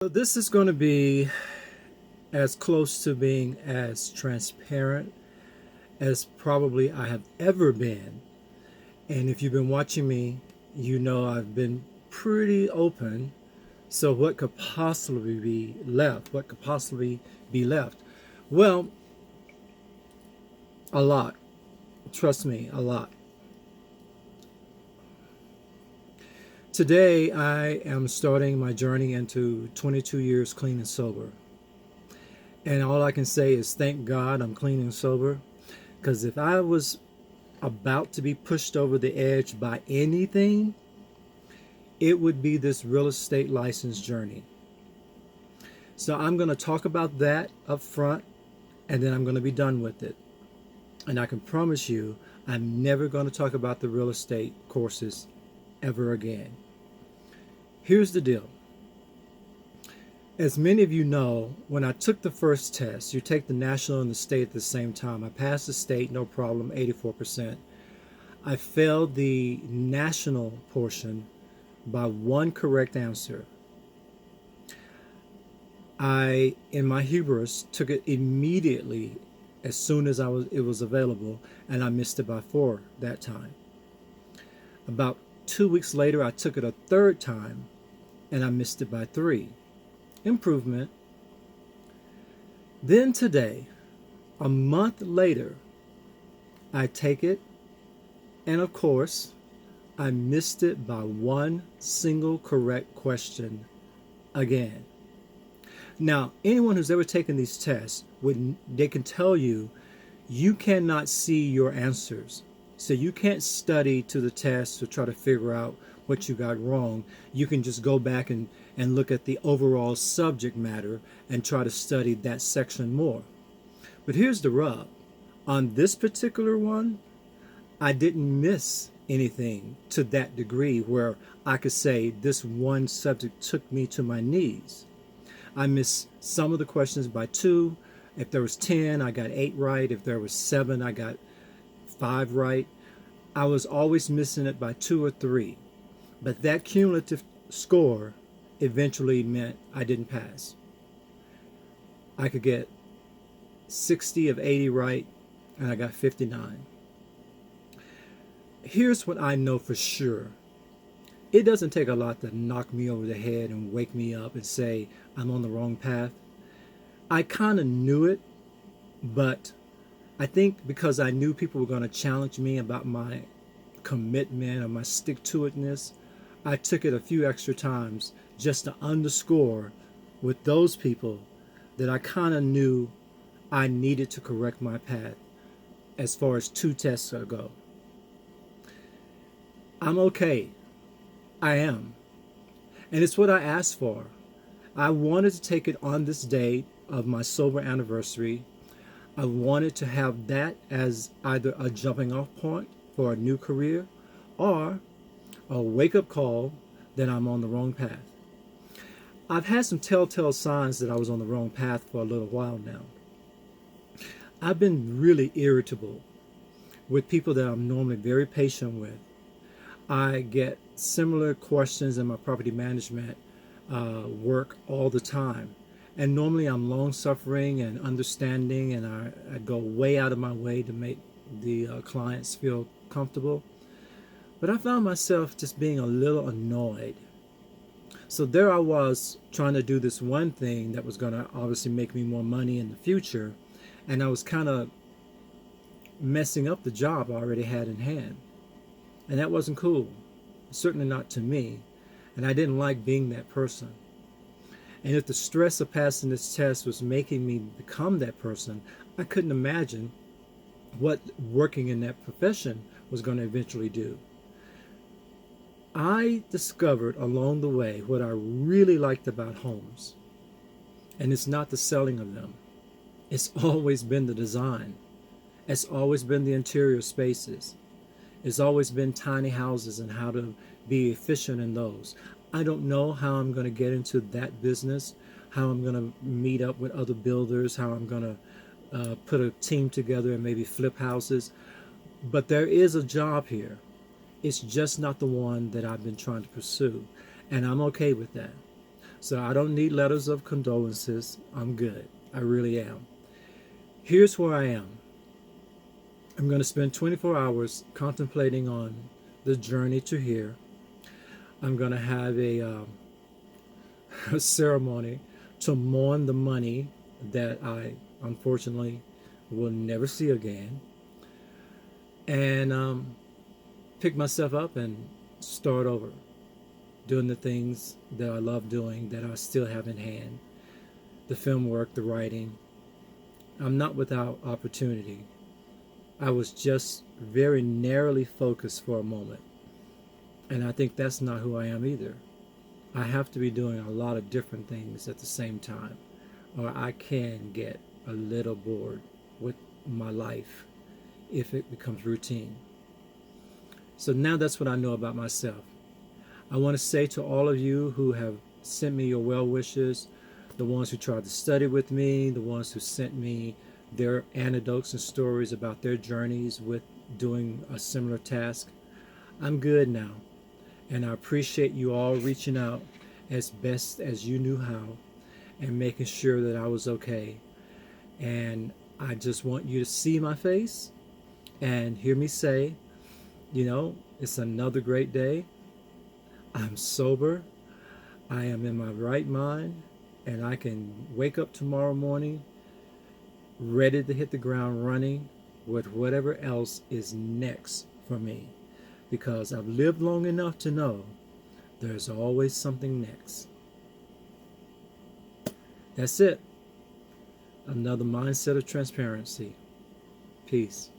So this is going to be as close to being as transparent as probably I have ever been. And if you've been watching me, you know I've been pretty open. So what could possibly be left? What could possibly be left? Well, a lot. Trust me, a lot. Today I am starting my journey into 22 years clean and sober. And all I can say is thank God I'm clean and sober. Because if I was about to be pushed over the edge by anything, it would be this real estate license journey. So I'm going to talk about that up front, and then I'm going to be done with it. And I can promise you, I'm never going to talk about the real estate courses ever again. Here's the deal. As many of you know, when I took the first test, you take the national and the state at the same time. I passed the state, no problem, 84%. I failed the national portion by one correct answer. I, in my hubris, took it immediately as soon as it was available, and I missed it by 4 that time. About 2 weeks later, I took it a third time, and I missed it by 3. Improvement. Then today, a month later, I take it, and of course, I missed it by one single correct question again. Now, anyone who's ever taken these tests, they can tell you, you cannot see your answers. So you can't study to the test to try to figure out what you got wrong. You can just go back and look at the overall subject matter and try to study that section more. But here's the rub. On this particular one, I didn't miss anything to that degree where I could say this one subject took me to my knees. I missed some of the questions by 2. If there was 10, I got 8 right. If there was 7, I got 5 right. I was always missing it by 2 or 3. But that cumulative score eventually meant I didn't pass. I could get 60 of 80 right, and I got 59. Here's what I know for sure. It doesn't take a lot to knock me over the head and wake me up and say I'm on the wrong path. I kind of knew it, but I think because I knew people were going to challenge me about my commitment or my stick-to-itness, I took it a few extra times just to underscore with those people that I kind of knew I needed to correct my path as far as 2 tests ago. I'm okay. I am. And it's what I asked for. I wanted to take it on this day of my sober anniversary. I wanted to have that as either a jumping off point for a new career or a wake-up call that I'm on the wrong path. I've had some telltale signs that I was on the wrong path for a little while now. I've been really irritable with people that I'm normally very patient with. I get similar questions in my property management work all the time. And normally I'm long-suffering and understanding, and I go way out of my way to make the clients feel comfortable. But I found myself just being a little annoyed. So there I was trying to do this one thing that was going to obviously make me more money in the future. And I was kind of messing up the job I already had in hand. And that wasn't cool. Certainly not to me. And I didn't like being that person. And if the stress of passing this test was making me become that person, I couldn't imagine what working in that profession was going to eventually do. I discovered along the way what I really liked about homes. And it's not the selling of them. It's always been the design. It's always been the interior spaces. It's always been tiny houses and how to be efficient in those. I don't know how I'm going to get into that business, how I'm going to meet up with other builders, how I'm going to put a team together and maybe flip houses. But there is a job here. It's just not the one that I've been trying to pursue. And I'm okay with that. So I don't need letters of condolences. I'm good. I really am. Here's where I am. I'm going to spend 24 hours contemplating on the journey to here. I'm going to have a ceremony to mourn the money that I unfortunately will never see again, and pick myself up and start over, doing the things that I love doing, that I still have in hand, the film work, the writing. I'm not without opportunity. I was just very narrowly focused for a moment, and I think that's not who I am either. I have to be doing a lot of different things at the same time, or I can get a little bored with my life if it becomes routine. So now that's what I know about myself. I want to say to all of you who have sent me your well wishes, the ones who tried to study with me, the ones who sent me their anecdotes and stories about their journeys with doing a similar task, I'm good now. And I appreciate you all reaching out as best as you knew how and making sure that I was okay. And I just want you to see my face and hear me say, it's another great day. I'm sober. I am in my right mind. And I can wake up tomorrow morning ready to hit the ground running with whatever else is next for me. Because I've lived long enough to know there's always something next. That's it. Another mindset of transparency. Peace.